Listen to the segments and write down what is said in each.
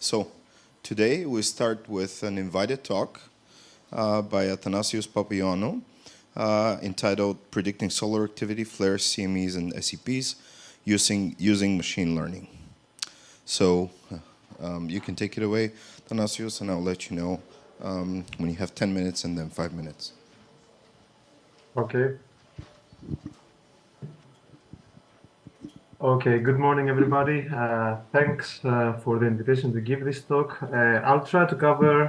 So today we start with an invited talk by Athanasios Papaioannou entitled Predicting Solar Activity, Flares, CMEs, and SEPs using machine learning. So you can take it away, Athanasios, and I'll let you know when you have 10 minutes and then 5 minutes. Okay. Okay, good morning, everybody. Thanks for the invitation to give this talk. I'll try to cover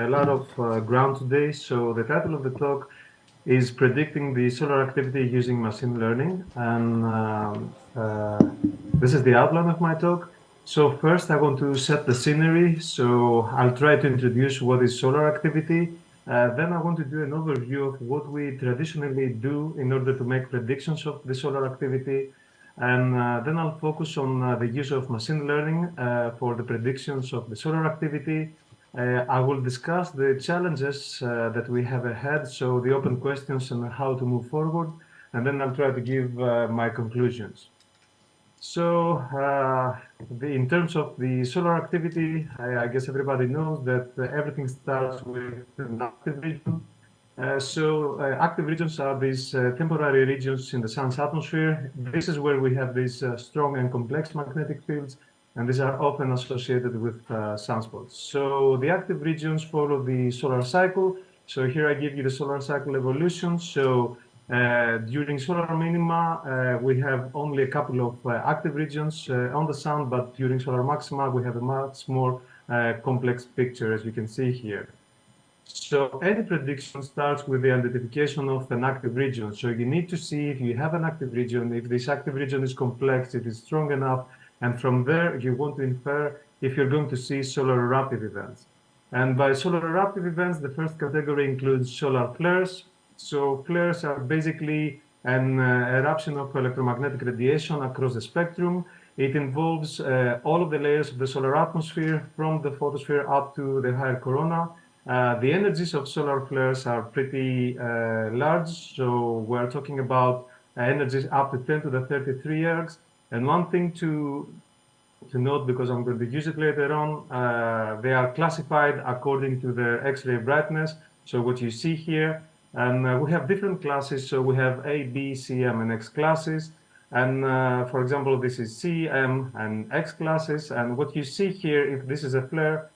a lot of ground today. So the title of the talk is Predicting the Solar Activity Using Machine Learning. And this is the outline of my talk. So first, I want to set the scenery. So I'll try to introduce what is solar activity. Then I want to do an overview of what we traditionally do in order to make predictions of the solar activity. And then I'll focus on the use of machine learning for the predictions of the solar activity. I will discuss the challenges that we have ahead, so the open questions and how to move forward, and then I'll try to give my conclusions. So in terms of the solar activity, I guess everybody knows that everything starts with an active region. Active regions are these temporary regions in the sun's atmosphere. This is where we have these strong and complex magnetic fields, and these are often associated with sunspots. So the active regions follow the solar cycle. So here I give you the solar cycle evolution. So during solar minima, we have only a couple of active regions on the sun, but during solar maxima, we have a much more complex picture, as you can see here. So any prediction starts with the identification of an active region. So you need to see if you have an active region, if this active region is complex, if it's strong enough, and from there you want to infer if you're going to see solar eruptive events. And by solar eruptive events, the first category includes solar flares. So flares are basically an eruption of electromagnetic radiation across the spectrum. It involves all of the layers of the solar atmosphere, from the photosphere up to the higher corona. The energies of solar flares are pretty large, so we're talking about energies up to 10 to the 33 ergs. And one thing to note, because I'm going to use it later on, they are classified according to their X-ray brightness. So what you see here, and we have different classes. So we have A, B, C, M, and X classes. And for example, this is C, M, and X classes. And what you see here, if this is a flare,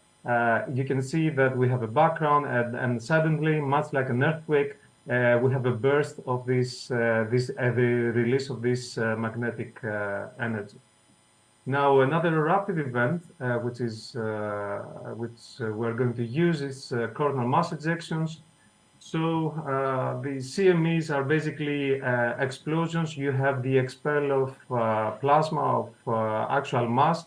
you can see that we have a background, and suddenly, much like an earthquake, we have a burst of the release of this magnetic energy. Now, another eruptive event, which we're going to use, is coronal mass ejections. So the CMEs are basically explosions. You have the expel of plasma of actual mass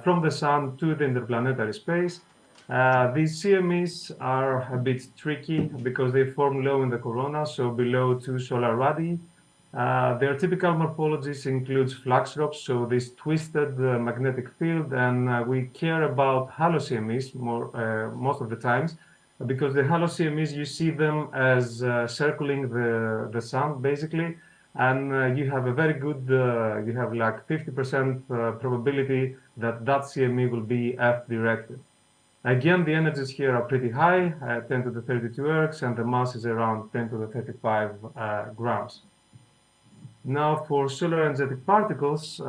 from the sun to the interplanetary space. These CMEs are a bit tricky because they form low in the corona, so below 2 solar radii. Their typical morphologies includes flux drops, so this twisted magnetic field, and we care about halo CMEs most of the times, because the halo CMEs, you see them as circling the sun, basically, and you have a very good, you have like 50% probability that that CME will be F-directed. Again, the energies here are pretty high, 10 to the 32 ergs, and the mass is around 10 to the 35 grams. Now, for solar energetic particles,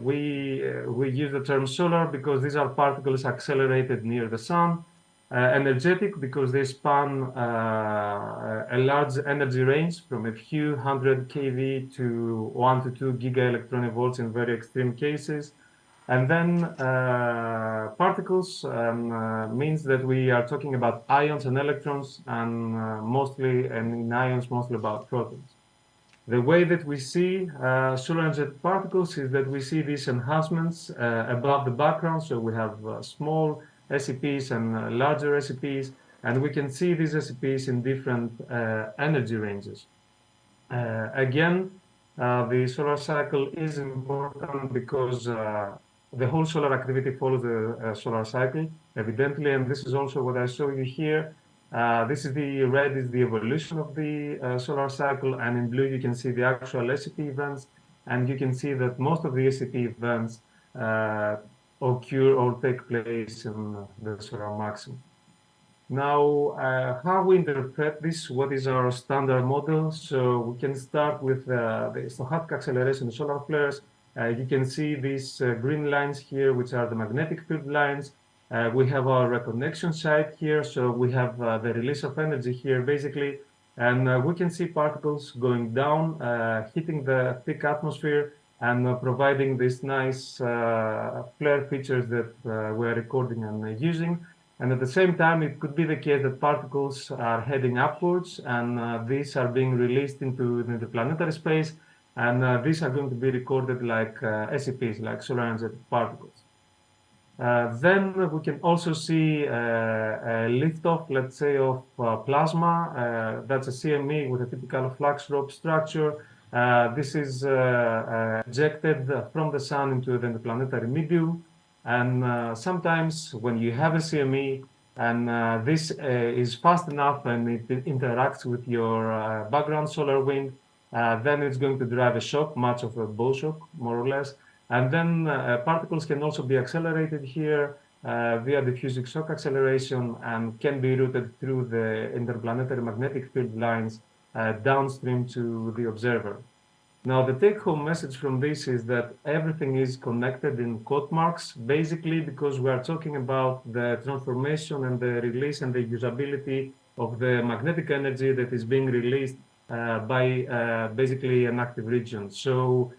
we use the term solar because these are particles accelerated near the sun. Energetic because they span a large energy range from a few 100 kV to 1 to 2 giga-electronic volts in very extreme cases. And then particles means that we are talking about ions and electrons, and in ions, mostly about protons. The way that we see solar energetic particles is that we see these enhancements above the background. So we have small SEPs and larger SEPs, and we can see these SEPs in different energy ranges. Again, the solar cycle is important because the whole solar activity follows the solar cycle, evidently, and this is also what I show you here. This is the red is the evolution of the solar cycle, and in blue you can see the actual SEP events, and you can see that most of the SEP events occur or take place in the solar maximum. Now, how we interpret this, what is our standard model? So we can start with the stochastic acceleration of solar flares. You can see these green lines here, which are the magnetic field lines. We have our reconnection site here. So we have the release of energy here, basically. And we can see particles going down, hitting the thick atmosphere, and providing these nice flare features that we're recording and using. And at the same time, it could be the case that particles are heading upwards, and these are being released into the planetary space, and these are going to be recorded like SEPs, like solar energetic particles. Then we can also see a liftoff, let's say, of plasma. That's a CME with a typical flux rope structure. This is ejected from the sun into the planetary medium. And sometimes when you have a CME and this is fast enough and it interacts with your background solar wind, then it's going to drive a shock, much of a bow shock, more or less. And then particles can also be accelerated here via diffusive shock acceleration and can be routed through the interplanetary magnetic field lines downstream to the observer. Now, the take-home message from this is that everything is connected in quote marks, basically because we are talking about the transformation and the release and the usability of the magnetic energy that is being released by basically an active region. So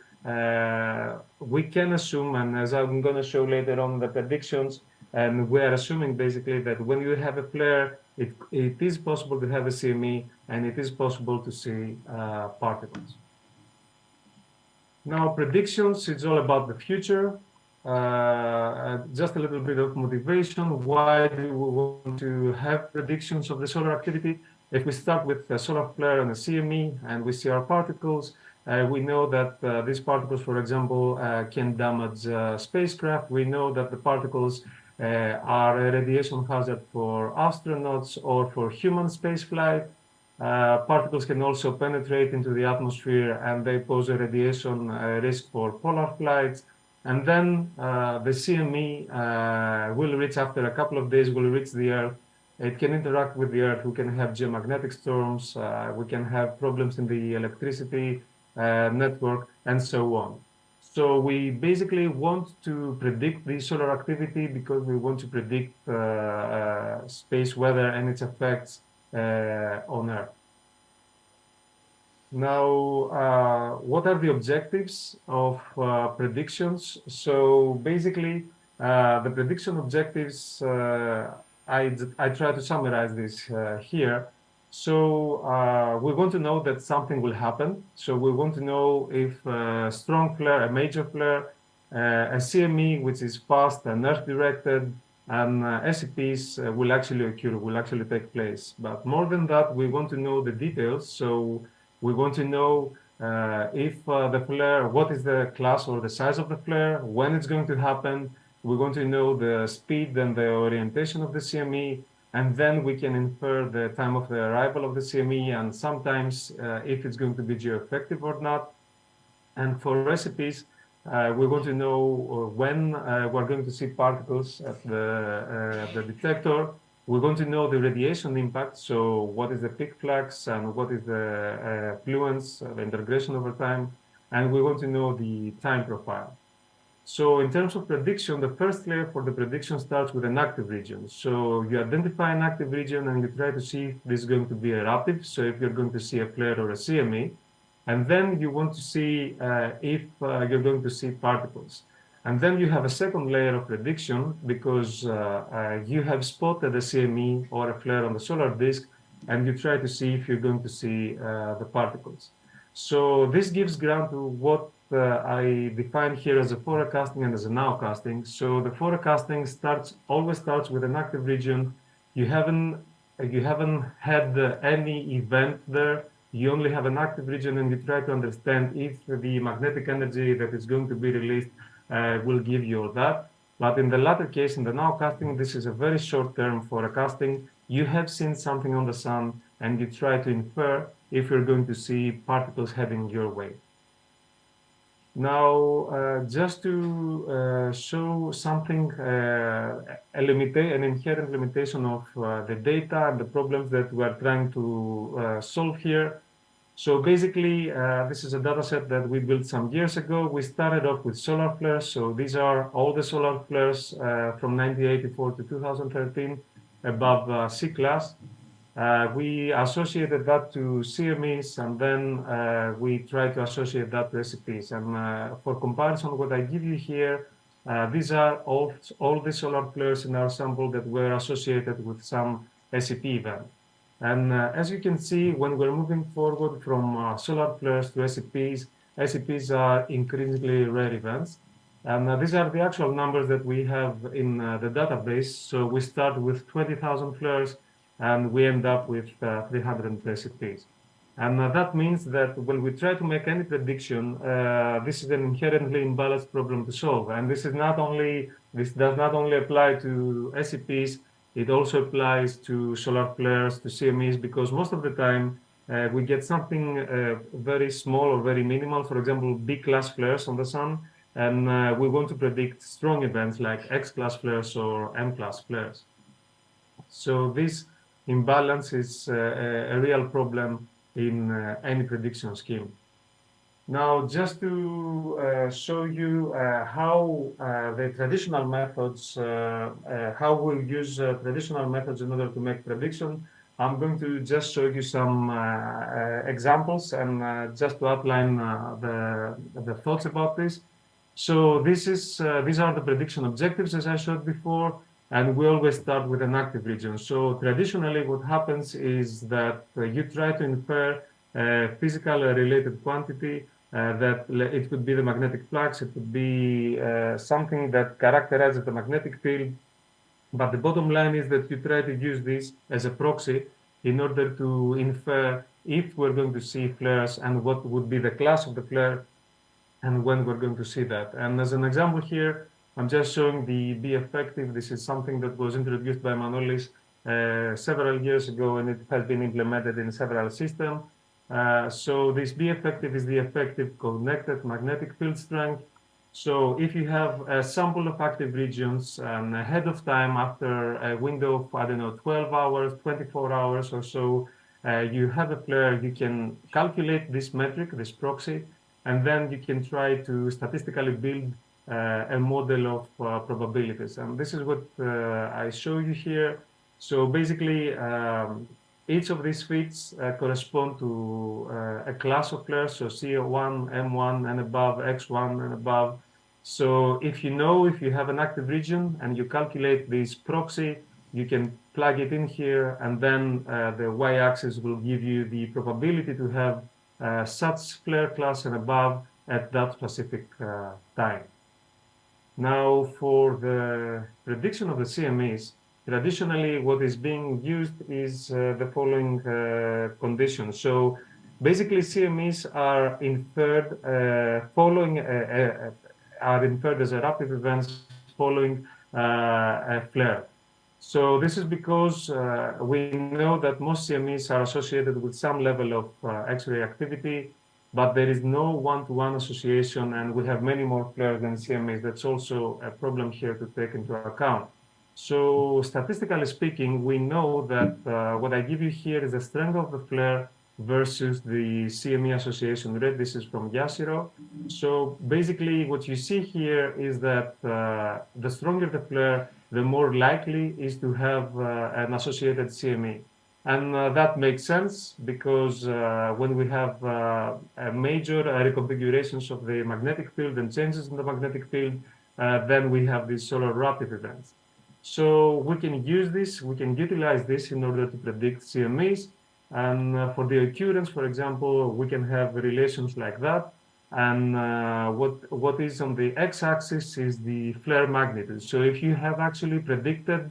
we can assume, and as I'm going to show later on the predictions, and we are assuming basically that when you have a flare, it is possible to have a CME, and it is possible to see particles. Now, predictions, it's all about the future. Just a little bit of motivation. Why do we want to have predictions of the solar activity? If we start with a solar flare and a CME, and we see our particles, we know that these particles, for example, can damage spacecraft. We know that the particles are a radiation hazard for astronauts or for human spaceflight. Particles can also penetrate into the atmosphere and they pose a radiation risk for polar flights. And then the CME will reach, after a couple of days, will reach the Earth. It can interact with the Earth. We can have geomagnetic storms. We can have problems in the electricity network, and so on. So we basically want to predict the solar activity because we want to predict space weather and its effects on Earth. Now, what are the objectives of predictions? So basically, the prediction objectives, I try to summarize this here. So we want to know that something will happen. So we want to know if a strong flare, a major flare, a CME, which is fast and Earth-directed, and SEPs will actually occur, will actually take place. But more than that, we want to know the details. So we want to know if the flare, what is the class or the size of the flare, when it's going to happen. We want to know the speed and the orientation of the CME, and then we can infer the time of the arrival of the CME and sometimes if it's going to be geoeffective or not. And for recipes, we want to know when we're going to see particles at the detector. We want to know the radiation impact. So what is the peak flux and what is the fluence, the integration over time. And we want to know the time profile. So in terms of prediction, the first layer for the prediction starts with an active region. So you identify an active region and you try to see if this is going to be eruptive. So if you're going to see a flare or a CME. And then you want to see if you're going to see particles. And then you have a second layer of prediction because you have spotted a CME or a flare on the solar disk, and you try to see if you're going to see the particles. So this gives ground to what I define here as a forecasting and as a nowcasting. So the forecasting always starts with an active region. You haven't had any event there. You only have an active region, and you try to understand if the magnetic energy that is going to be released will give you that. But in the latter case, in the nowcasting, this is a very short-term forecasting. You have seen something on the sun, and you try to infer if you're going to see particles heading your way. Now, just to show something, an inherent limitation of the data and the problems that we're trying to solve here. So basically, this is a data set that we built some years ago. We started off with solar flares. So these are all the solar flares from 1984 to 2013 above C class. We associated that to CMEs, and then we try to associate that to SEPs. And for comparison, what I give you here, these are all the solar flares in our sample that were associated with some SEP event. And as you can see, when we're moving forward from solar flares to SEPs, SEPs are increasingly rare events. And these are the actual numbers that we have in the database. So we start with 20,000 flares, and we end up with 300 SEPs. And that means that when we try to make any prediction, this is an inherently imbalanced problem to solve. And this does not only apply to SEPs, it also applies to solar flares, to CMEs, because most of the time we get something very small or very minimal, for example, B-class flares on the sun, and we want to predict strong events like X-class flares or M-class flares. So this imbalance is a real problem in any prediction scheme. Now, just to show you how the traditional methods, how we'll use traditional methods in order to make prediction, I'm going to just show you some examples and just to outline the thoughts about this. So these are the prediction objectives, as I showed before, and we always start with an active region. So traditionally, what happens is that you try to infer a physical related quantity. That it could be the magnetic flux, it could be something that characterizes the magnetic field. But the bottom line is that you try to use this as a proxy in order to infer if we're going to see flares and what would be the class of the flare and when we're going to see that. And as an example here, I'm just showing the B effective. This is something that was introduced by Manolis several years ago, and it has been implemented in several systems. So this B effective is the effective connected magnetic field strength. So if you have a sample of active regions and ahead of time, after a window of, I don't know, 12 hours, 24 hours or so, you have a flare, you can calculate this metric, this proxy, and then you can try to statistically build a model of probabilities. And this is what I show you here. So basically, each of these fits correspond to a class of flares, so C1, M1 and above, X1 and above. So if you have an active region and you calculate this proxy, you can plug it in here, and then the y-axis will give you the probability to have such flare class and above at that specific time. Now, for the prediction of the CMEs, traditionally, what is being used is the following conditions. So basically, CMEs are inferred as a rapid events following a flare. So this is because we know that most CMEs are associated with some level of X-ray activity, but there is no one-to-one association, and we have many more flares than CMEs. That's also a problem here to take into account. So statistically speaking, we know that what I give you here is the strength of the flare versus the CME association rate. This is from Yashiro. So basically what you see here is that the stronger the flare, the more likely is to have an associated CME. And that makes sense because when we have major reconfigurations of the magnetic field and changes in the magnetic field, then we have these solar rapid events. So we can use this, we can utilize this in order to predict CMEs. And for the occurrence, for example, we can have relations like that. And what is on the x-axis is the flare magnitude. So if you have actually predicted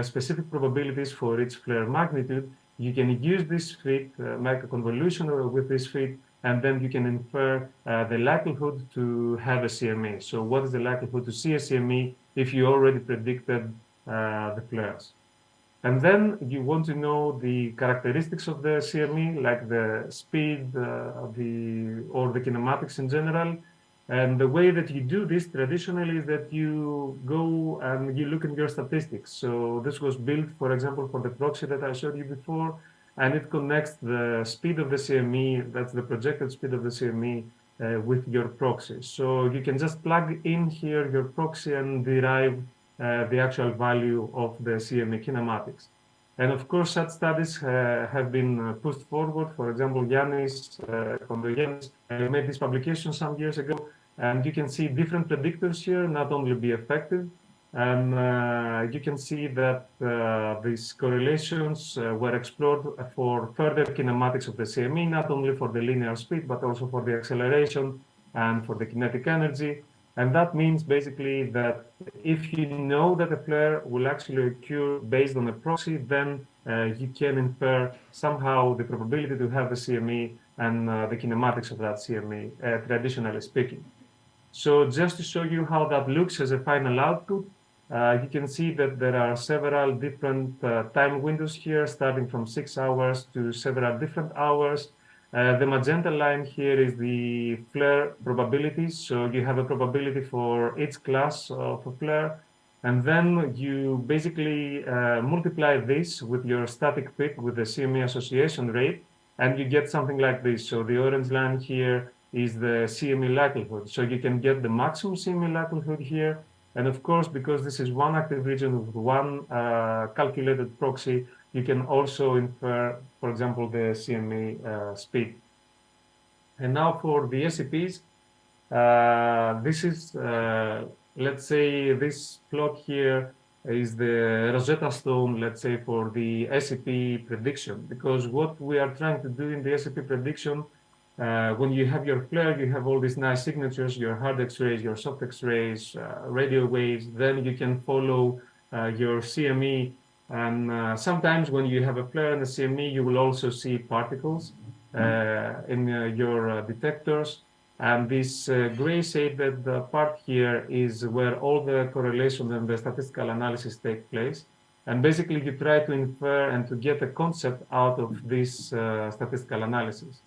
specific probabilities for its flare magnitude, you can use this fit, make a convolution with this fit, and then you can infer the likelihood to have a CME. So what is the likelihood to see a CME if you already predicted the flares? And then you want to know the characteristics of the CME, like the speed or the kinematics in general. And the way that you do this traditionally is that you go and you look at your statistics. So this was built, for example, for the proxy that I showed you before, and it connects the speed of the CME, that's the projected speed of the CME, with your proxy. So you can just plug in here your proxy and derive the actual value of the CME kinematics. And of course, such studies have been pushed forward. For example, Yannis Kondogiannis made this publication some years ago, and you can see different predictors here not only be effective, and you can see that these correlations were explored for further kinematics of the CME, not only for the linear speed, but also for the acceleration and for the kinetic energy. And that means basically that if you know that a flare will actually occur based on a proxy, then you can infer somehow the probability to have a CME and the kinematics of that CME, traditionally speaking. So just to show you how that looks as a final output, you can see that there are several different time windows here, starting from 6 hours to several different hours. The magenta line here is the flare probabilities. So you have a probability for each class of a flare. And then you basically multiply this with your static fit with the CME association rate, and you get something like this. So the orange line here is the CME likelihood. So you can get the maximum CME likelihood here. And of course, because this is one active region with one calculated proxy, you can also infer, for example, the CME speed. And now for the SEPs, this is, let's say, this plot here is the Rosetta Stone, let's say, for the SEP prediction, because what we are trying to do in the SEP prediction, when you have your flare, you have all these nice signatures, your hard X-rays, your soft X-rays, radio waves, then you can follow your CME. And sometimes when you have a flare in the CME, you will also see particles in your detectors. And this gray shaded part here is where all the correlation and the statistical analysis take place. And basically, you try to infer and to get a concept out of this statistical analysis.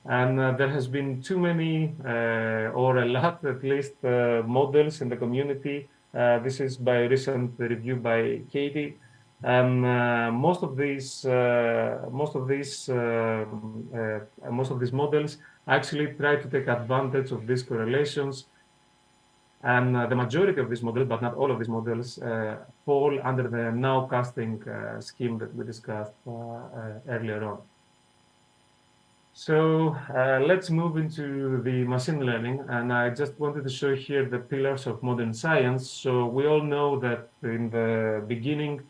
And there has been too many, or a lot at least, models in the community. This is by a recent review by Katie. And most of these models actually try to take advantage of these correlations. And the majority of these models, but not all of these models, fall under the nowcasting scheme that we discussed earlier on. So let's move into the machine learning. And I just wanted to show here the pillars of modern science. So we all know that in the beginning,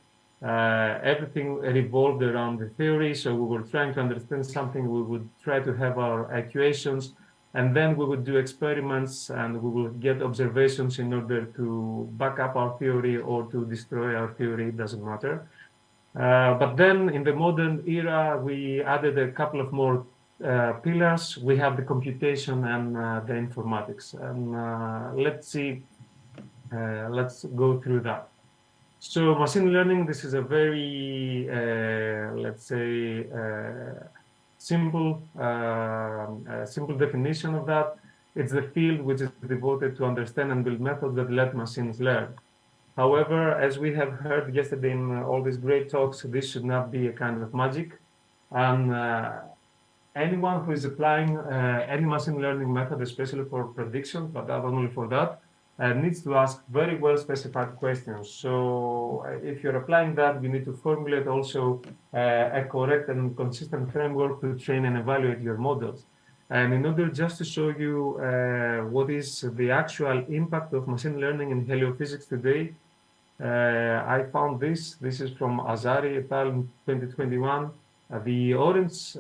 everything revolved around the theory. So we were trying to understand something. We would try to have our equations, and then we would do experiments, and we would get observations in order to back up our theory or to destroy our theory. It doesn't matter. But then in the modern era, we added a couple of more pillars. We have the computation and the informatics. And let's go through that. So machine learning, this is a very, let's say, simple definition of that. It's the field which is devoted to understand and build methods that let machines learn. However, as we have heard yesterday in all these great talks, this should not be a kind of magic. And anyone who is applying any machine learning method, especially for prediction, but not only for that, needs to ask very well specified questions. So if you're applying that, you need to formulate also a correct and consistent framework to train and evaluate your models. And in order just to show you what is the actual impact of machine learning in heliophysics today, I found this. This is from Azari et al. In 2021. The orange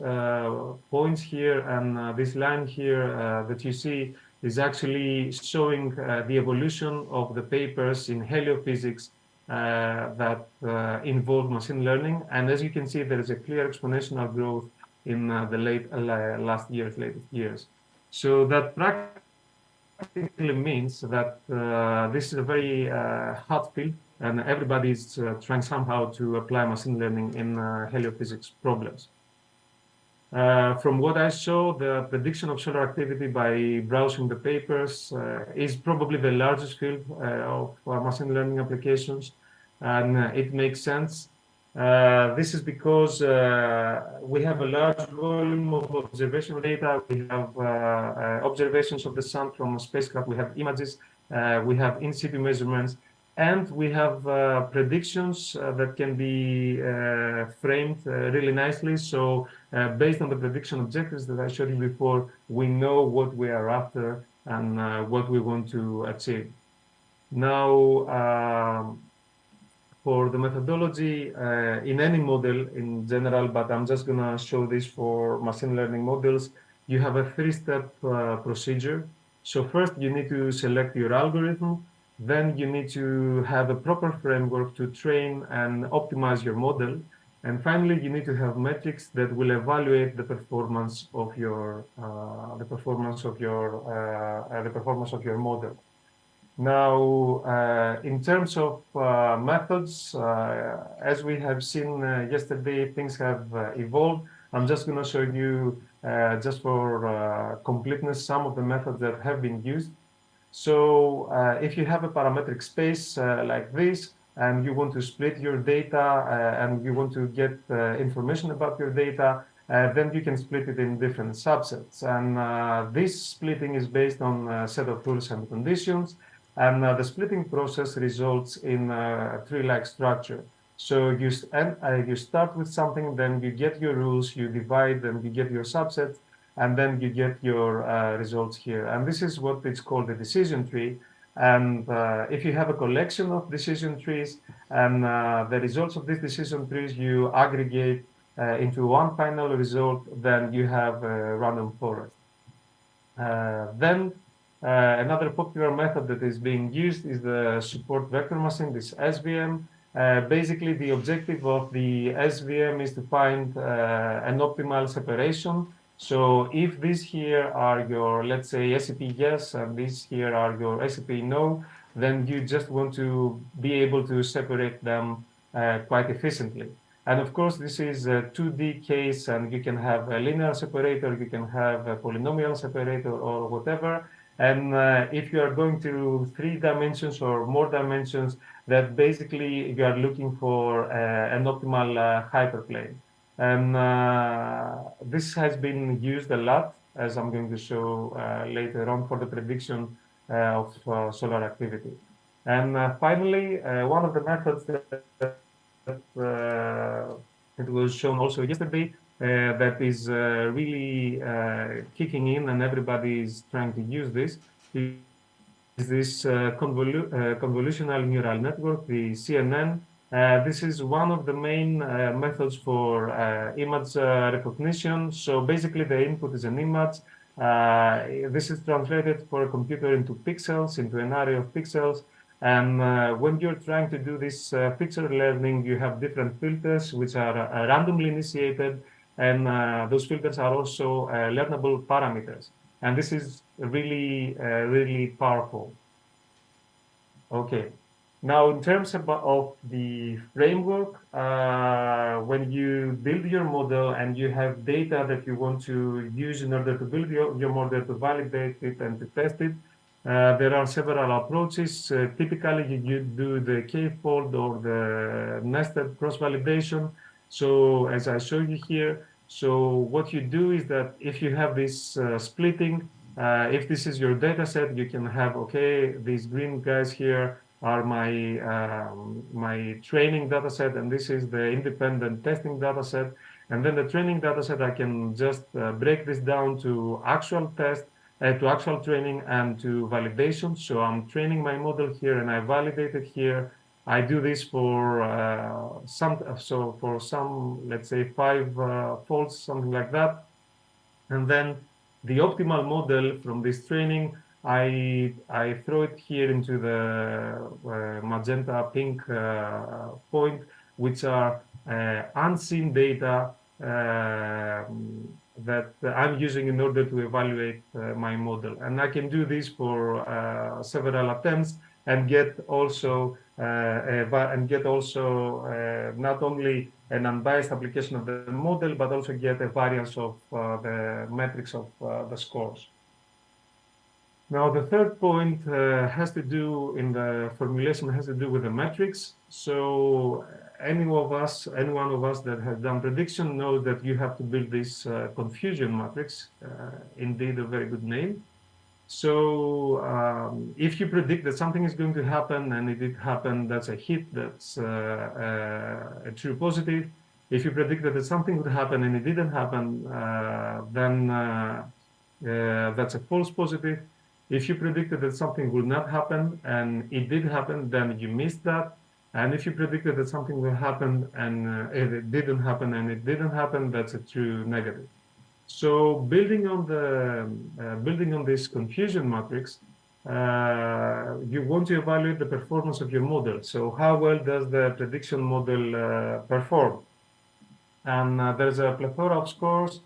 points here and this line here that you see is actually showing the evolution of the papers in heliophysics that involve machine learning. And as you can see, there is a clear exponential growth in the latest years. So that practically means that this is a very hot field, and everybody is trying somehow to apply machine learning in heliophysics problems. From what I saw, the prediction of solar activity by browsing the papers is probably the largest field of machine learning applications, and it makes sense. This is because we have a large volume of observational data. We have observations of the sun from a spacecraft. We have images. We have in situ measurements. And we have predictions that can be framed really nicely. So based on the prediction objectives that I showed you before, we know what we are after and what we want to achieve. Now, for the methodology in any model in general, but I'm just going to show this for machine learning models, you have a three-step procedure. So first, you need to select your algorithm. Then you need to have a proper framework to train and optimize your model. And finally, you need to have metrics that will evaluate the performance of your model. Now, in terms of methods, as we have seen yesterday, things have evolved. I'm just going to show you, just for completeness, some of the methods that have been used. So if you have a parametric space like this, and you want to split your data and you want to get information about your data, then you can split it in different subsets. And this splitting is based on a set of rules and conditions. And the splitting process results in a tree-like structure. So you start with something, then you get your rules, you divide them, you get your subsets, and then you get your results here. And this is what it's called a decision tree. And if you have a collection of decision trees and the results of these decision trees you aggregate into one final result, then you have a random forest. Then another popular method that is being used is the support vector machine, this SVM. Basically, the objective of the SVM is to find an optimal separation. So if these here are your, let's say, SEP yes, and these here are your SEP no, then you just want to be able to separate them quite efficiently. And of course, this is a 2D case, and you can have a linear separator, you can have a polynomial separator, or whatever. And if you are going to 3 dimensions or more dimensions, that basically you are looking for an optimal hyperplane. And this has been used a lot, as I'm going to show later on, for the prediction of solar activity. And finally, one of the methods that it was shown also yesterday that is really kicking in, and everybody is trying to use this, is this convolutional neural network, the CNN. This is one of the main methods for image recognition. So basically, the input is an image. This is translated for a computer into pixels, into an array of pixels. And when you're trying to do this picture learning, you have different filters which are randomly initiated, and those filters are also learnable parameters. And this is really, really powerful. Okay. Now, in terms of the framework, when you build your model and you have data that you want to use in order to build your model, to validate it and to test it, there are several approaches. Typically, you do the k-fold or the nested cross-validation. So as I show you here, so what you do is that if you have this splitting, if this is your data set, you can have, okay, these green guys here are my training data set, and this is the independent testing data set. And then the training data set, I can just break this down to actual test, to actual training and to validation. So I'm training my model here and I validate it here. I do this for some, let's say 5 folds, something like that. And then the optimal model from this training, I throw it here into the magenta pink point, which are unseen data that I'm using in order to evaluate my model. And I can do this for several attempts. and get also not only an unbiased application of the model, but also get a variance of the metrics of the scores. Now, the third point has to do in the formulation has to do with the metrics. So any one of us that has done prediction knows that you have to build this confusion matrix, indeed a very good name. So if you predict that something is going to happen and it did happen, that's a hit, that's a true positive. If you predict that something would happen and it didn't happen, then that's a false positive. If you predicted that something would not happen and it did happen, then you missed that. And if you predicted that something will happen and it didn't happen and it didn't happen, that's a true negative. So building on this confusion matrix, you want to evaluate the performance of your model. So how well does the prediction model perform? And there's a plethora of scores.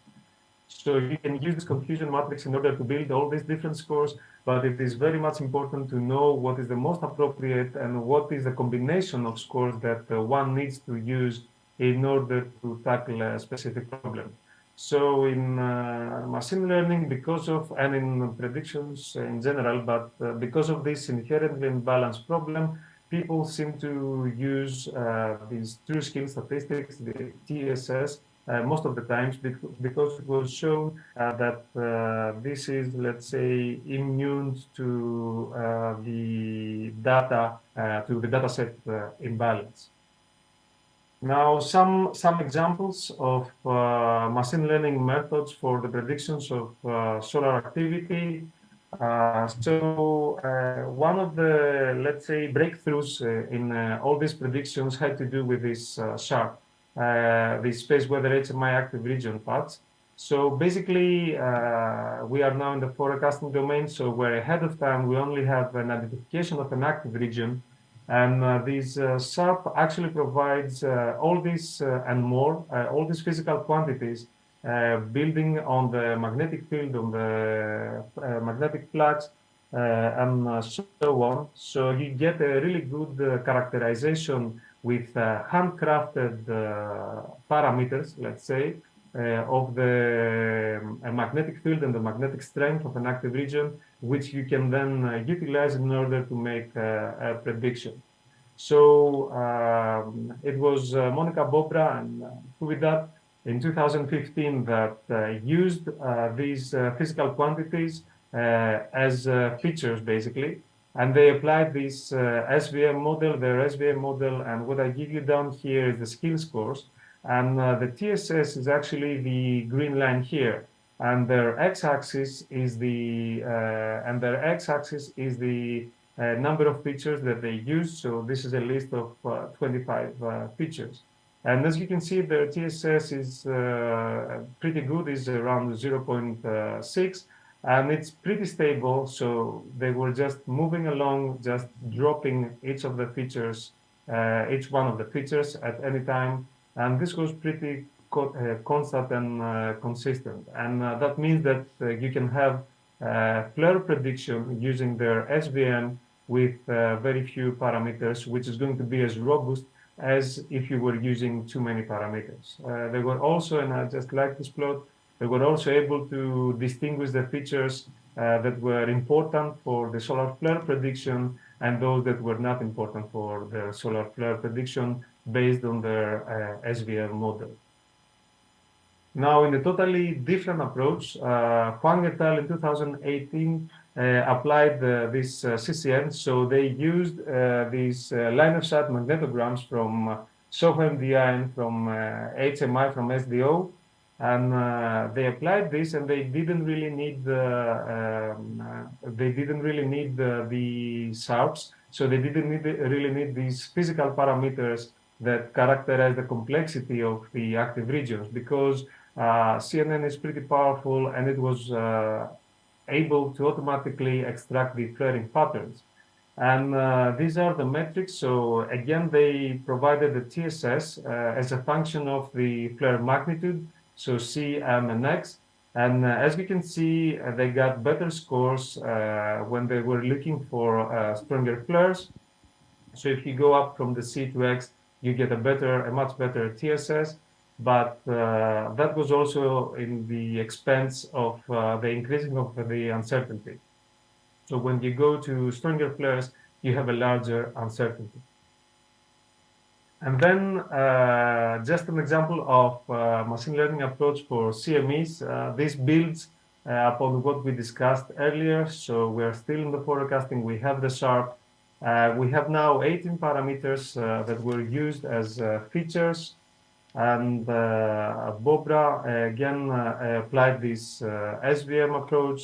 So you can use this confusion matrix in order to build all these different scores, but it is very much important to know what is the most appropriate and what is the combination of scores that one needs to use in order to tackle a specific problem. So in machine learning, and in predictions in general, but because of this inherently imbalanced problem, people seem to use these true skill statistics, the TSS, most of the times because it was shown that this is, let's say, immune to the data set imbalance. Now, some examples of machine learning methods for the predictions of solar activity. One of the, let's say, breakthroughs in all these predictions had to do with this SHARP, the space weather HMI active region paths. So basically, we are now in the forecasting domain, so we're ahead of time. We only have an identification of an active region. And this SAP actually provides all this and more, all these physical quantities, building on the magnetic field, on the magnetic flux, and so on. So you get a really good characterization with handcrafted parameters, let's say, of the magnetic field and the magnetic strength of an active region, which you can then utilize in order to make a prediction. So it was Monica Bobra and Huvidat in 2015 that used these physical quantities as features, basically. And they applied this SVM model, their SVM model, and what I give you down here is the skill scores. And the TSS is actually the green line here, and their x-axis is the number of features that they use. So this is a list of 25 features. And as you can see, their TSS is pretty good, is around 0.6, and it's pretty stable. So they were just moving along, just dropping each of the features, each one of the features at any time. And this was pretty constant and consistent. And that means that you can have flare prediction using their SVM with very few parameters, which is going to be as robust as if you were using too many parameters. They were also, and I just like this plot, they were also able to distinguish the features that were important for the solar flare prediction and those that were not important for the solar flare prediction based on their SVM model. Now, in a totally different approach, Huang et al. In 2018 applied this CCN. So they used these line-of-sight magnetograms from Sofia MDI and from HMI, from SDO. And they applied this, and they didn't really need the SARPs. So they didn't really need these physical parameters that characterize the complexity of the active regions, because CNN is pretty powerful, and it was able to automatically extract the flaring patterns. And these are the metrics. So again, they provided the TSS as a function of the flare magnitude, so C, M, and X. And as you can see, they got better scores when they were looking for stronger flares. So if you go up from the C to X, you get a much better TSS. But that was also in the expense of the increasing of the uncertainty. So when you go to stronger flares, you have a larger uncertainty. And then just an example of machine learning approach for CMEs. This builds upon what we discussed earlier. So we're still in the forecasting. We have the SHARP. We have now 18 parameters that were used as features. And Bobra again applied this SVM approach.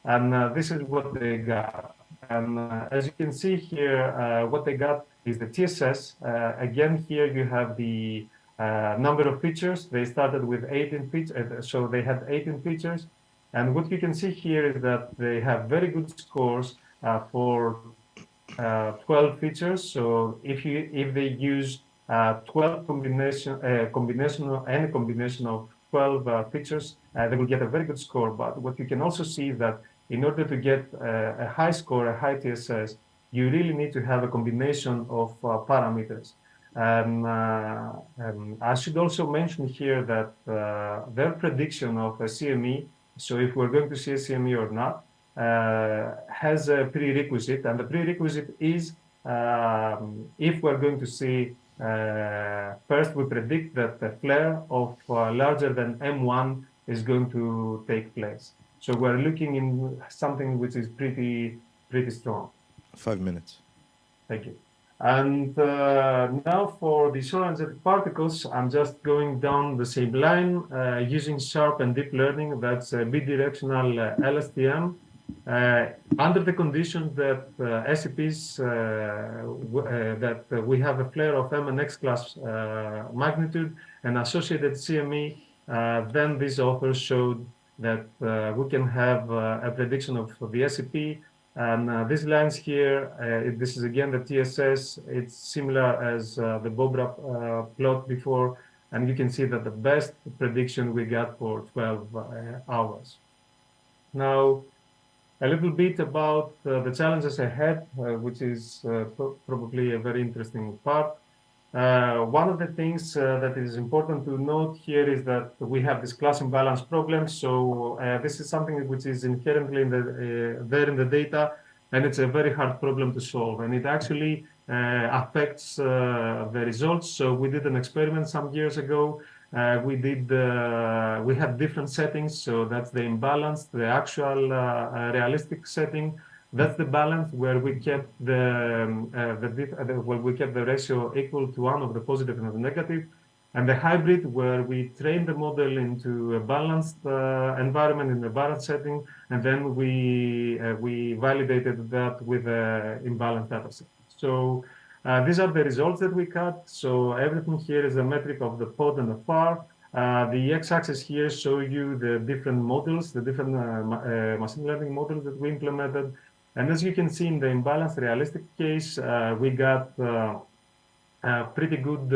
And this is what they got. And as you can see here, what they got is the TSS. Again, here you have the number of features. They started with 18 features, so they had 18 features. And what you can see here is that they have very good scores for 12 features. So if they use 12 any combination of 12 features, they will get a very good score. But what you can also see is that in order to get a high score, a high TSS, you really need to have a combination of parameters. I should also mention here that their prediction of a CME, so if we're going to see a CME or not, has a prerequisite, and the prerequisite is if we're going to see, first we predict that the flare of larger than M1 is going to take place. So we're looking in something which is pretty strong. 5 minutes. Thank you. And now for the solar energetic particles, I'm just going down the same line using SHARP and deep learning. That's bidirectional LSTM. Under the conditions that SEPs, that we have a flare of M and X class magnitude and associated CME, then these authors showed that we can have a prediction of the SEP. And these lines here, this is again the TSS. It's similar as the Bobra plot before. And you can see that the best prediction we got for 12 hours. Now, a little bit about the challenges ahead, which is probably a very interesting part. One of the things that is important to note here is that we have this class imbalance problem. So this is something which is inherently there in the data, and it's a very hard problem to solve. And it actually affects the results. So we did an experiment some years ago. We had different settings. So that's the imbalance, the actual realistic setting. That's the balance where we kept the ratio equal to 1 of the positive and the negative, and the hybrid where we trained the model into a balanced environment in a balanced setting, and then we validated that with an imbalanced data set. So these are the results that we got. So everything here is a metric of the pod and the far. The x-axis here show you the different models, the different machine learning models that we implemented. And as you can see in the imbalanced realistic case, we got pretty good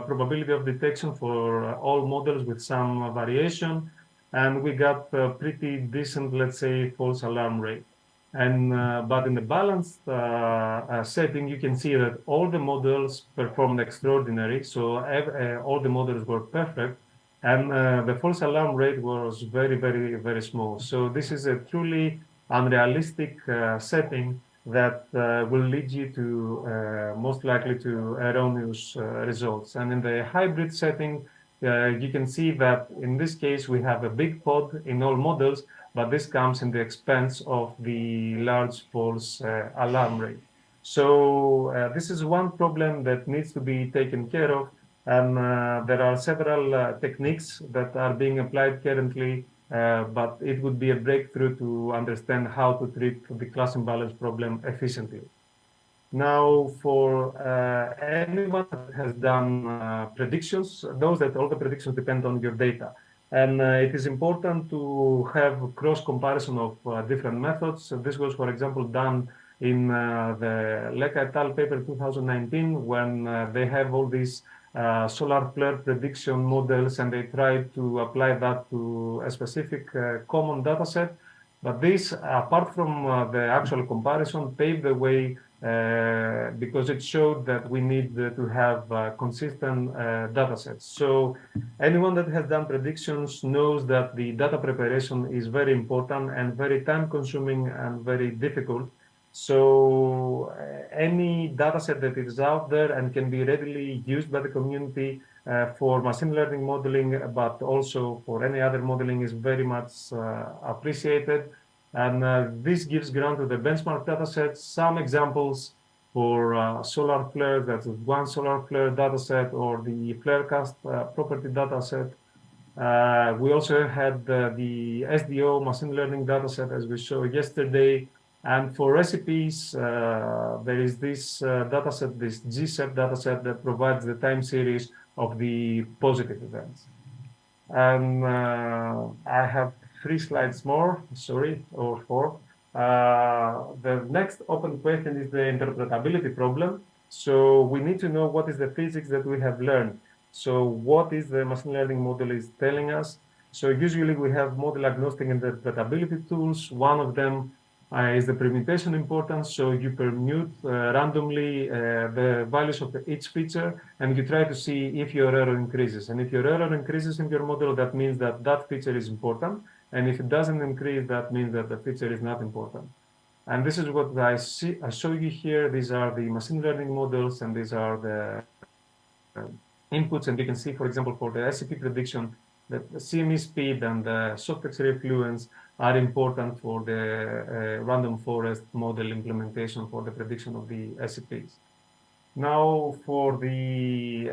probability of detection for all models with some variation. And we got pretty decent, let's say, false alarm rate. And but in the balanced setting, you can see that all the models performed extraordinary. So all the models were perfect. And the false alarm rate was very, very, very small. So this is a truly unrealistic setting that will lead you to most likely to erroneous results. And in the hybrid setting, you can see that in this case, we have a big pod in all models, but this comes in the expense of the large false alarm rate. So this is one problem that needs to be taken care of. And there are several techniques that are being applied currently, but it would be a breakthrough to understand how to treat the class imbalance problem efficiently. Now, for anyone that has done predictions, knows that all the predictions depend on your data. And it is important to have cross comparison of different methods. So this was, for example, done in the Leka et al. Paper 2019, when they have all these solar flare prediction models and they try to apply that to a specific common data set. But this, apart from the actual comparison, paved the way because it showed that we need to have consistent data sets. So anyone that has done predictions knows that the data preparation is very important and very time consuming and very difficult. So any data set that is out there and can be readily used by the community for machine learning modeling, but also for any other modeling is very much appreciated. And this gives ground to the benchmark data sets. Some examples for solar flare, that's one solar flare data set, or the flarecast property data set. We also had the SDO machine learning data set, as we showed yesterday. And for recipes, there is this data set, this GSEP data set that provides the time series of the positive events. And I have 3 slides more, sorry, or 4. The next open question is the interpretability problem. So we need to know what is the physics that we have learned. So what is the machine learning model is telling us? So usually we have model agnostic interpretability tools. One of them is the permutation importance. So you permute randomly the values of each feature, and you try to see if your error increases. And if your error increases in your model, that means that that feature is important. And if it doesn't increase, that means that the feature is not important. And this is what I show you here. These are the machine learning models, and these are the inputs. And you can see, for example, for the SEP prediction, that the CME speed and the soft X-ray fluence are important for the random forest model implementation for the prediction of the SEPs. Now, for the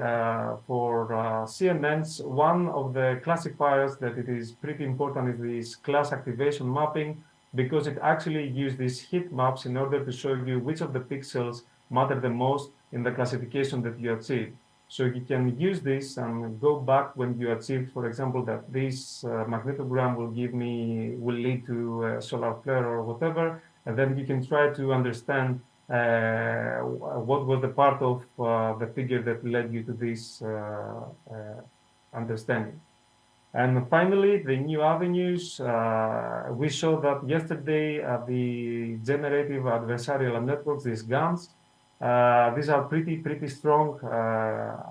CMEs, one of the classifiers that it is pretty important is this class activation mapping, because it actually uses these heat maps in order to show you which of the pixels matter the most in the classification that you achieve. So you can use this and go back when you achieve, for example, that this magnetogram will lead to a solar flare or whatever, and then you can try to understand what was the part of the figure that led you to this understanding. And finally, the new avenues. We showed that yesterday the generative adversarial networks, these GANs. These are pretty strong.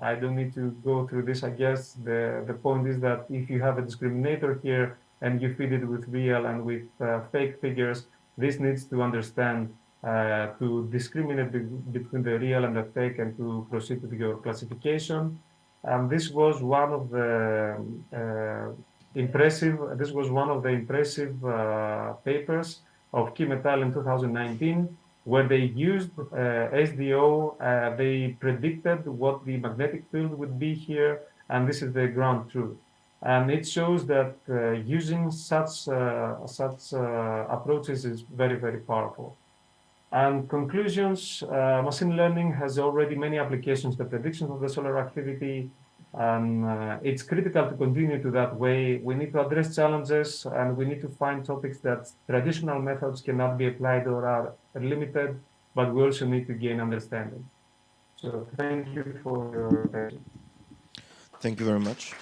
I don't need to go through this, I guess. The point is that if you have a discriminator here and you feed it with real and with fake figures, this needs to understand to discriminate between the real and the fake and to proceed with your classification. And this was one of the impressive papers of Kim et al. In 2019, where they used SDO. They predicted what the magnetic field would be here, and this is the ground truth. And it shows that using such approaches is very powerful. And conclusions, machine learning has already many applications, the prediction of the solar activity, and it's critical to continue to that way. We need to address challenges, and we need to find topics that traditional methods cannot be applied or are limited, but we also need to gain understanding. So thank you for your attention. Thank you very much.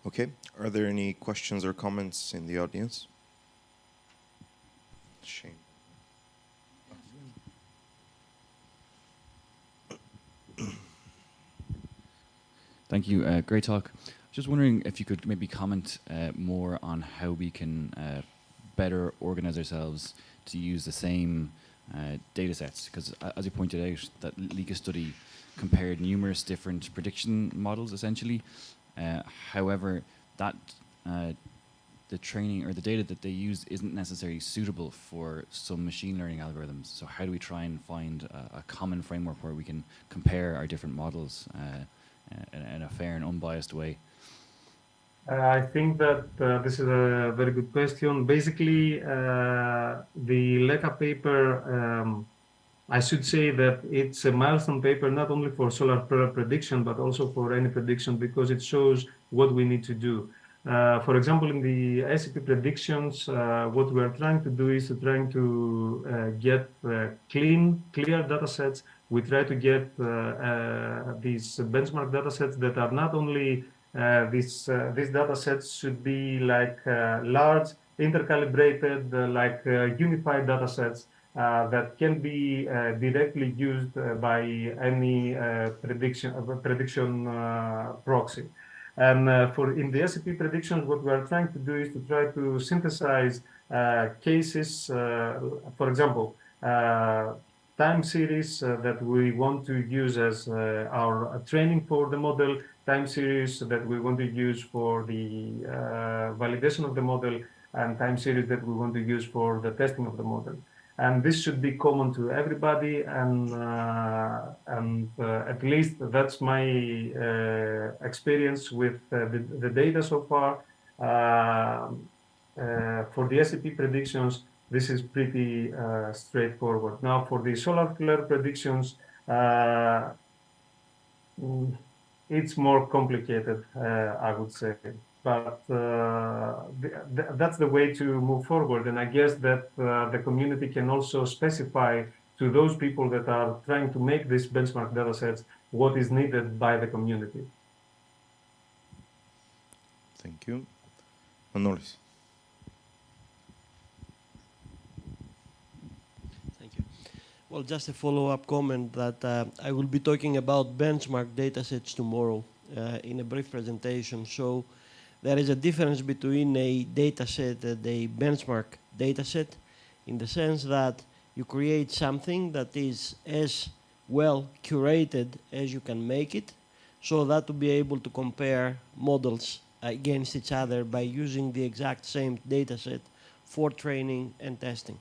Okay, are there any questions or comments in the audience? Shane. Thank you. Great talk. Just wondering if you could maybe comment more on how we can better organize ourselves to use the same data sets. Because as you pointed out, that Lika study compared numerous different prediction models, essentially. However, that the training or the data that they use isn't necessarily suitable for some machine learning algorithms. So how do we try and find a common framework where we can compare our different models in a fair and unbiased way? I think that this is a very good question. Basically, the Leka paper, I should say that it's a milestone paper, not only for solar flare prediction, but also for any prediction, because it shows what we need to do. For example, in the SEP predictions, what we are trying to do is trying to get clear data sets. We try to get these benchmark data sets that are not only these data sets should be like large, intercalibrated, unified data sets that can be directly used by any prediction proxy. And for in the SEP predictions, what we are trying to do is to try to synthesize cases, for example, time series that we want to use as our training for the model, time series that we want to use for the validation of the model, and time series that we want to use for the testing of the model. And this should be common to everybody, and at least that's my experience with the data so far. For the SEP predictions, this is pretty straightforward. Now, for the solar flare predictions, it's more complicated, I would say. But that's the way to move forward. And I guess that the community can also specify to those people that are trying to make these benchmark data sets what is needed by the community. Thank you. Manolis. Thank you. Well, just a follow-up comment that I will be talking about benchmark datasets tomorrow in a brief presentation. So there is a difference between a dataset and a benchmark dataset in the sense that you create something that is as well curated as you can make it, so that to be able to compare models against each other by using the exact same dataset for training and testing.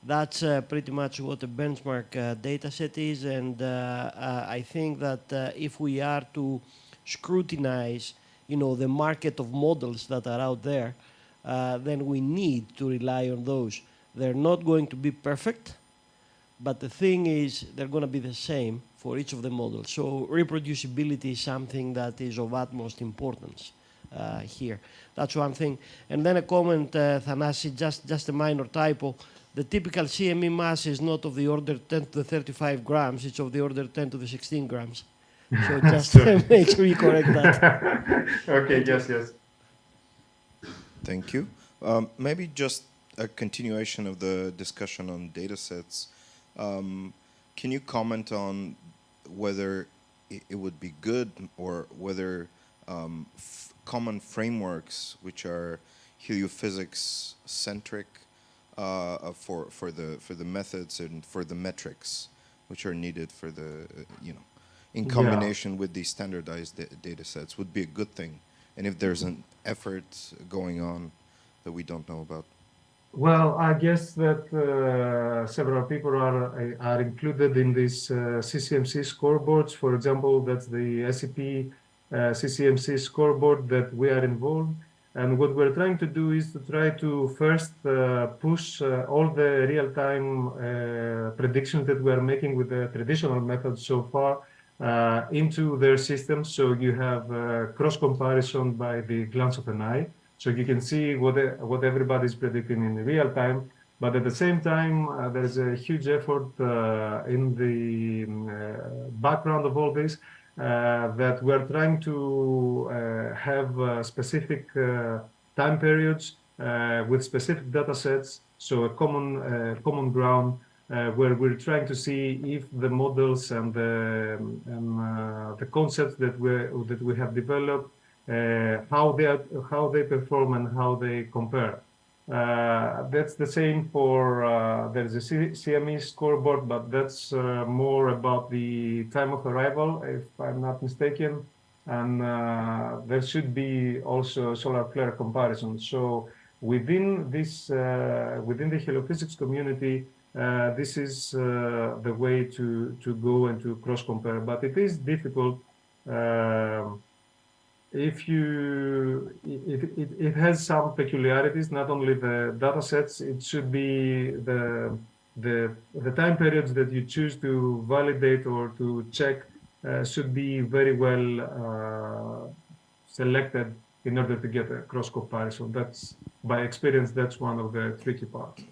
That's pretty much what a benchmark dataset is, and I think that if we are to scrutinize the market of models that are out there, then we need to rely on those. They're not going to be perfect, but the thing is they're going to be the same for each of the models. So reproducibility is something that is of utmost importance here. That's one thing. And then a comment, Athanasios, just a minor typo. The typical CME mass is not of the order 10 to the 35 grams, it's of the order 10 to the 16 grams. So just make sure you correct that. Okay, yes. Thank you. Maybe just a continuation of the discussion on data sets. Can you comment on whether it would be good or whether common frameworks which are heliophysics centric for the methods and for the metrics which are needed for the in combination with these standardized data sets would be a good thing, and if there's an effort going on that we don't know about? Well, I guess that several people are included in these CCMC scoreboards. For example, that's the SEP CCMC scoreboard that we are involved. And what we're trying to do is to try to first push all the real-time predictions that we are making with the traditional methods so far into their systems. So you have cross-comparison by the glance of an eye. So you can see what everybody's predicting in real time. But at the same time, there's a huge effort in the background of all this that we're trying to have specific time periods with specific data sets. So a common ground where we're trying to see if the models and the concepts that we have developed, how they perform and how they compare. That's the same for there's a CME scoreboard, but that's more about the time of arrival, if I'm not mistaken. And there should be also solar flare comparison. So within this, within the heliophysics community, this is the way to go and to cross compare. But it is difficult. It has some peculiarities, not only the data sets, it should be the time periods that you choose to validate or to check should be very well selected in order to get a cross comparison. That's, by experience, that's one of the tricky parts.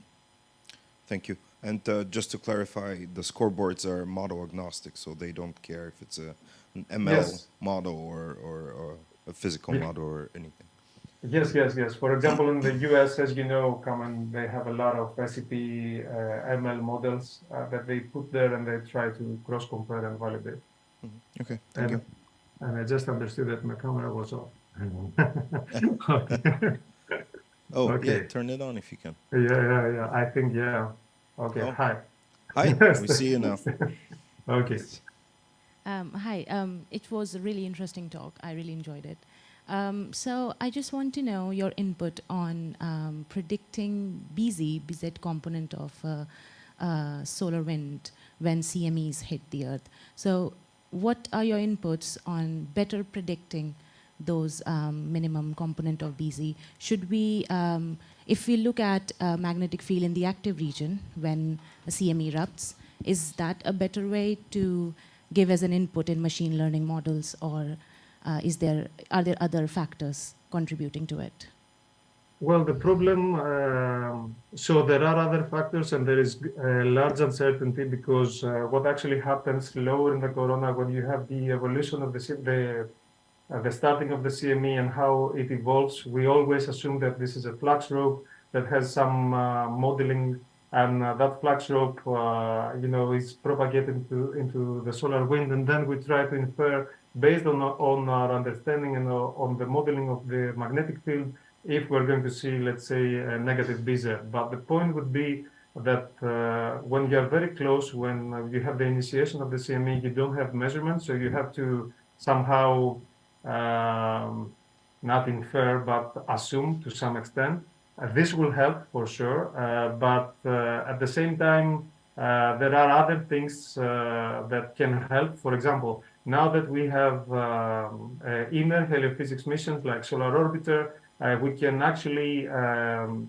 Thank you. And just to clarify, the scoreboards are model agnostic, so they don't care if it's an ML Yes. model or a physical Yeah. model or anything. Yes, yes, yes. For example, in the US, as you know, they have a lot of SEP ML models that they put there, and they try to cross compare and validate. Okay, thank you. And I just understood that my camera was off. Okay. Oh, yeah, Okay. turn it on if you can. Yeah. I think, yeah. Okay. Oh. Hi. Hi, Yes. we see you now. Okay. Hi, it was a really interesting talk. I really enjoyed it. So I just want to know your input on predicting BZ component of solar wind when CMEs hit the Earth. So what are your inputs on better predicting those minimum component of BZ? Should we, if we look at magnetic field in the active region when a CME erupts, is that a better way to give as an input in machine learning models, or are there other factors contributing to it? Well, the problem, so there are other factors, and there is large uncertainty because what actually happens lower in the corona when you have the evolution of the starting of the CME and how it evolves, we always assume that this is a flux rope that has some modeling, and that flux rope, is propagated into the solar wind, and then we try to infer based on our understanding and on the modeling of the magnetic field if we're going to see, let's say, a negative BZ. But the point would be that when you're very close, when you have the initiation of the CME, you don't have measurements, so you have to somehow not infer, but assume to some extent. This will help for sure, but at the same time, there are other things that can help. For example, now that we have inner heliophysics missions like Solar Orbiter, we can actually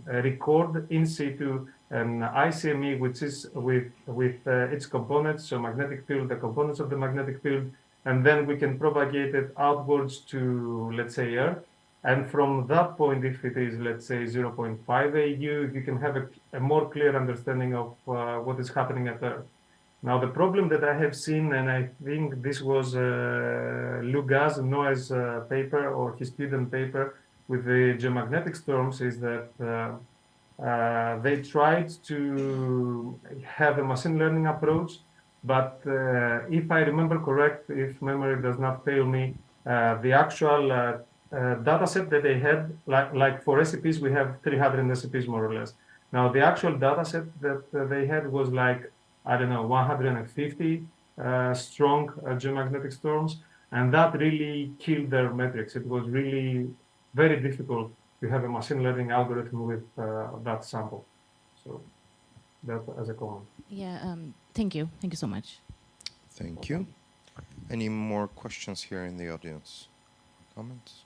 record in situ an ICME, which is with its components, so magnetic field, the components of the magnetic field, and then we can propagate it outwards to, let's say, Earth. And from that point, if it is, let's say, 0.5 AU, you can have a more clear understanding of what is happening at Earth. Now, the problem that I have seen, and I think this was Lugaz Noah's paper or his student paper with the geomagnetic storms, is that they tried to have a machine learning approach, but if I remember correct, if memory does not fail me, the actual data set that they had, like for SEPs, we have 300 SEPs more or less. Now, the actual data set that they had was like, I don't know, 150 strong geomagnetic storms, and that really killed their metrics. It was really very difficult to have a machine learning algorithm with that sample. So that as a comment. Yeah, thank you. Thank you so much. Thank you. Any more questions here in the audience? Comments?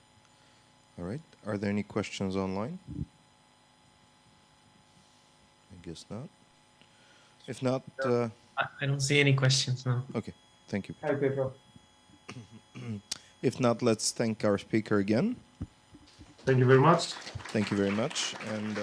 All right. Are there any questions online? I guess not. If not... I don't see any questions now. Okay. Thank you. Hi, Pedro. If not, let's thank our speaker again. Thank you very much. Thank you very much. And